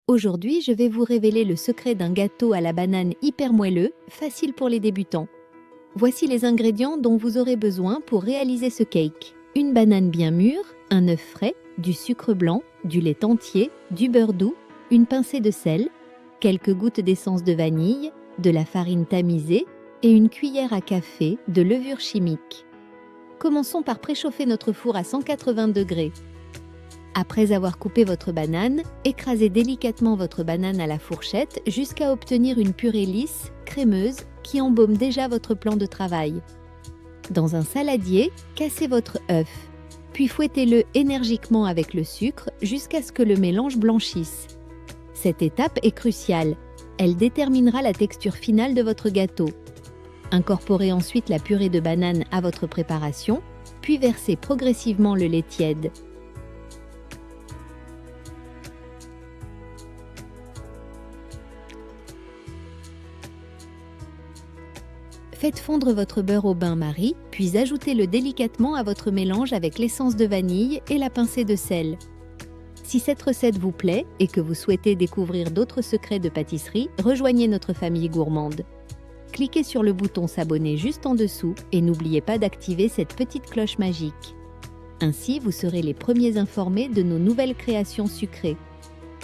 Aujourd'hui, je vais vous révéler le secret d'un gâteau à la banane hyper moelleux, facile pour les débutants. Voici les ingrédients dont vous aurez besoin pour réaliser ce cake. Une banane bien mûre, un œuf frais, du sucre blanc, du lait entier, du beurre doux, une pincée de sel, quelques gouttes d'essence de vanille, de la farine tamisée et une cuillère à café de levure chimique. Commençons par préchauffer notre four à 180 degrés. Après avoir coupé votre banane, écrasez délicatement votre banane à la fourchette jusqu'à obtenir une purée lisse, crémeuse, qui embaume déjà votre plan de travail. Dans un saladier, cassez votre œuf, puis fouettez-le énergiquement avec le sucre jusqu'à ce que le mélange blanchisse. Cette étape est cruciale, elle déterminera la texture finale de votre gâteau. Incorporez ensuite la purée de banane à votre préparation, puis versez progressivement le lait tiède. Faites fondre votre beurre au bain-marie, puis ajoutez-le délicatement à votre mélange avec l'essence de vanille et la pincée de sel. Si cette recette vous plaît et que vous souhaitez découvrir d'autres secrets de pâtisserie, rejoignez notre famille gourmande. Cliquez sur le bouton s'abonner juste en dessous et n'oubliez pas d'activer cette petite cloche magique. Ainsi, vous serez les premiers informés de nos nouvelles créations sucrées.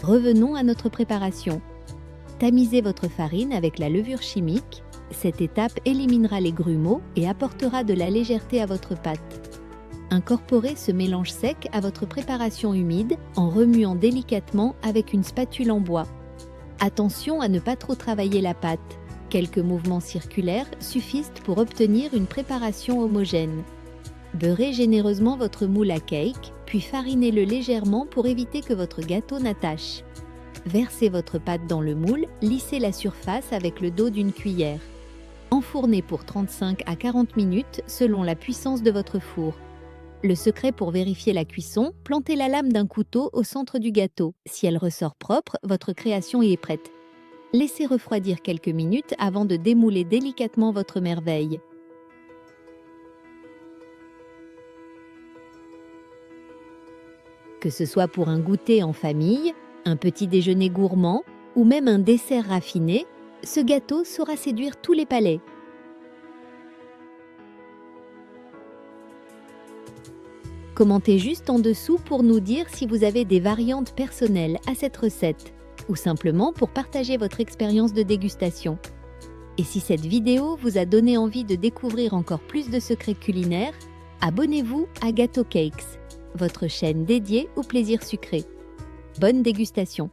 Revenons à notre préparation. Tamisez votre farine avec la levure chimique. Cette étape éliminera les grumeaux et apportera de la légèreté à votre pâte. Incorporez ce mélange sec à votre préparation humide en remuant délicatement avec une spatule en bois. Attention à ne pas trop travailler la pâte. Quelques mouvements circulaires suffisent pour obtenir une préparation homogène. Beurrez généreusement votre moule à cake, puis farinez-le légèrement pour éviter que votre gâteau n'attache. Versez votre pâte dans le moule, lissez la surface avec le dos d'une cuillère. Enfournez pour 35 à 40 minutes selon la puissance de votre four. Le secret pour vérifier la cuisson, plantez la lame d'un couteau au centre du gâteau. Si elle ressort propre, votre création y est prête. Laissez refroidir quelques minutes avant de démouler délicatement votre merveille. Que ce soit pour un goûter en famille, un petit déjeuner gourmand ou même un dessert raffiné, ce gâteau saura séduire tous les palais. Commentez juste en dessous pour nous dire si vous avez des variantes personnelles à cette recette ou simplement pour partager votre expérience de dégustation. Et si cette vidéo vous a donné envie de découvrir encore plus de secrets culinaires, abonnez-vous à Gâteau Cakes, votre chaîne dédiée au plaisir sucré. Bonne dégustation!